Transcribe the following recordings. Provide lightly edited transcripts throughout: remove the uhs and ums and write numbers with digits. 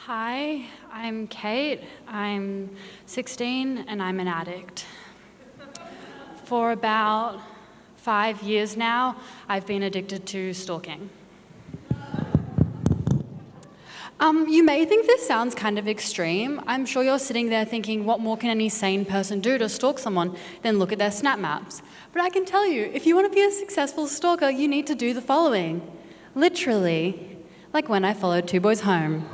Hi, I'm Kate. I'm 16 and I'm an addict. For about 5 years now, I've been addicted to stalking. You may think this sounds kind of extreme. I'm sure you're sitting there thinking, what more can any sane person do to stalk someone than look at their snap maps? But I can tell you, if you want to be a successful stalker, you need to do the following. Literally, like when I followed two boys home.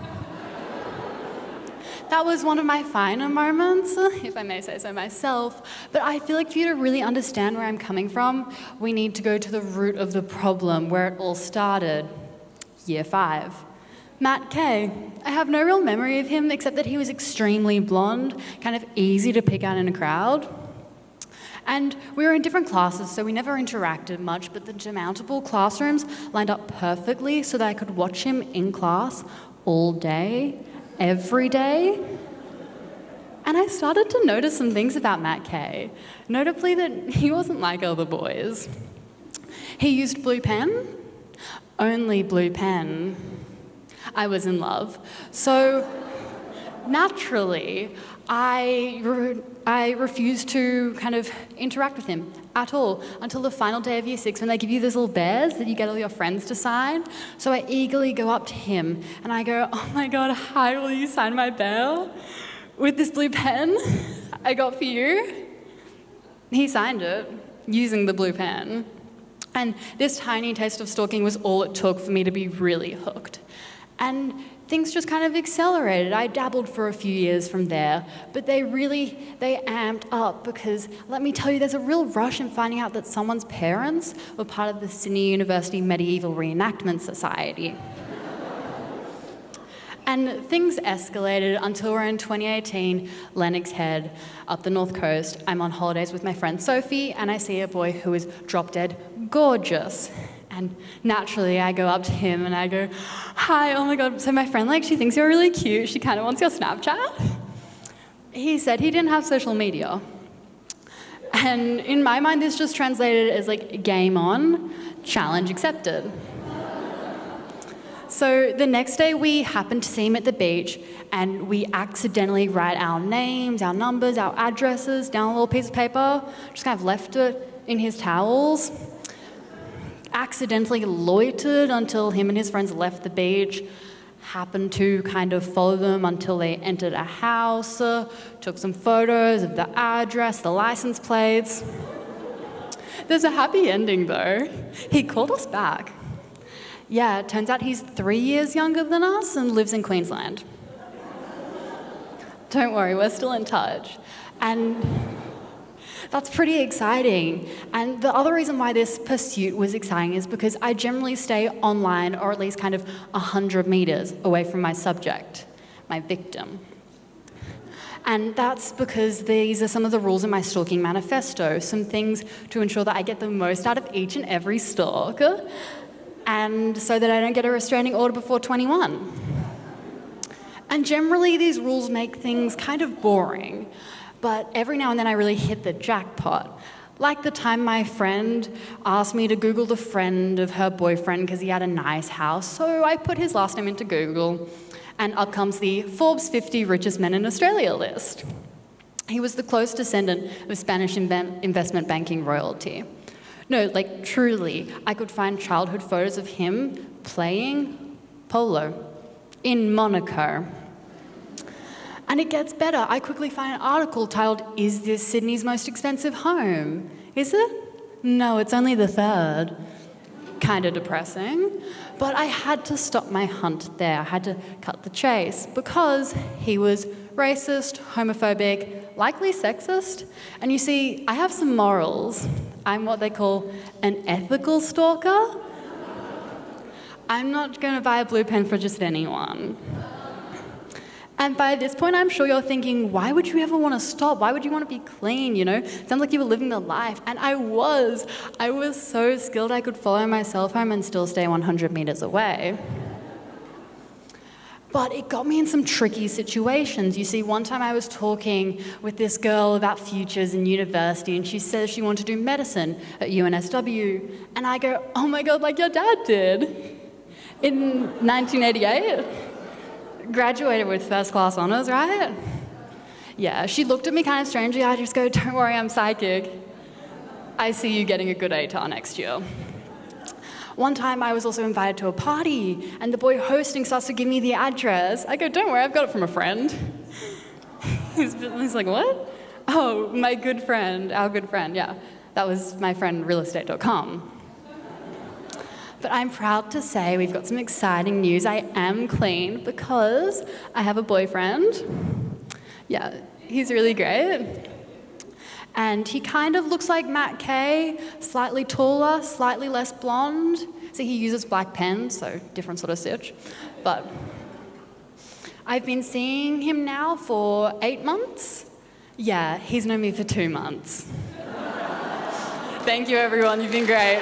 That was one of my finer moments, if I may say so myself, but I feel like for you to really understand where I'm coming from, we need to go to the root of the problem, where it all started. Year 5. Matt K. I have no real memory of him except that he was extremely blonde, kind of easy to pick out in a crowd. And we were in different classes, so we never interacted much, but the demountable classrooms lined up perfectly so that I could watch him in class all day, every day. And I started to notice some things about Matt K. Notably that he wasn't like other boys. He used blue pen, only blue pen. I was in love. So naturally, I refused to kind of interact with him at all until the final day of year 6 when they give you those little bears that you get all your friends to sign. So I eagerly go up to him and I go, oh my God, hi, will you sign my bear with this blue pen I got for you? He signed it using the blue pen. And this tiny taste of stalking was all it took for me to be really hooked. And things just kind of accelerated. I dabbled for a few years from there, but they amped up because, let me tell you, there's a real rush in finding out that someone's parents were part of the Sydney University Medieval Reenactment Society. And things escalated until we're in 2018, Lennox Head, up the North Coast. I'm on holidays with my friend Sophie, and I see a boy who is drop-dead gorgeous. And naturally, I go up to him and I go, hi, oh my God, so my friend, she thinks you're really cute. She kind of wants your Snapchat. He said he didn't have social media. And in my mind, this just translated as game on, challenge accepted. So the next day, we happened to see him at the beach and we accidentally write our names, our numbers, our addresses down a little piece of paper, just kind of left it in his towels. Accidentally loitered until him and his friends left the beach, happened to kind of follow them until they entered a house, took some photos of the address, the license plates. There's a happy ending though. He called us back. Yeah, it turns out he's 3 years younger than us and lives in Queensland. Don't worry, we're still in touch. And that's pretty exciting. And the other reason why this pursuit was exciting is because I generally stay online, or at least kind of 100 meters away from my subject, my victim. And that's because these are some of the rules in my stalking manifesto, some things to ensure that I get the most out of each and every stalk, and so that I don't get a restraining order before 21. And generally, these rules make things kind of boring. But every now and then I really hit the jackpot. Like the time my friend asked me to Google the friend of her boyfriend because he had a nice house, so I put his last name into Google, and up comes the Forbes 50 richest men in Australia list. He was the close descendant of Spanish investment banking royalty. No, truly, I could find childhood photos of him playing polo in Monaco. And it gets better. I quickly find an article titled, "Is this Sydney's most expensive home?" Is it? No, it's only the 3rd. Kind of depressing. But I had to stop my hunt there. I had to cut the chase because he was racist, homophobic, likely sexist. And you see, I have some morals. I'm what they call an ethical stalker. I'm not going to buy a blue pen for just anyone. And by this point, I'm sure you're thinking, why would you ever want to stop? Why would you want to be clean, Sounds like you were living the life. And I was. I was so skilled I could follow myself home and still stay 100 meters away. But it got me in some tricky situations. You see, one time I was talking with this girl about futures in university, and she says she wanted to do medicine at NSW. And I go, oh my God, like your dad did in 1988. graduated with first class honours, right? Yeah, she looked at me kind of strangely. I just go, don't worry, I'm psychic. I see you getting a good ATAR next year. One time I was also invited to a party, and the boy hosting starts to give me the address. I go, don't worry, I've got it from a friend. He's like, what? Oh, my good friend, our good friend, yeah. That was my friend, realestate.com. But I'm proud to say we've got some exciting news. I am clean because I have a boyfriend. Yeah, he's really great. And he kind of looks like Matt Kay, slightly taller, slightly less blonde. So he uses black pens, so different sort of stitch. But I've been seeing him now for 8 months. Yeah, he's known me for 2 months. Thank you, everyone. You've been great.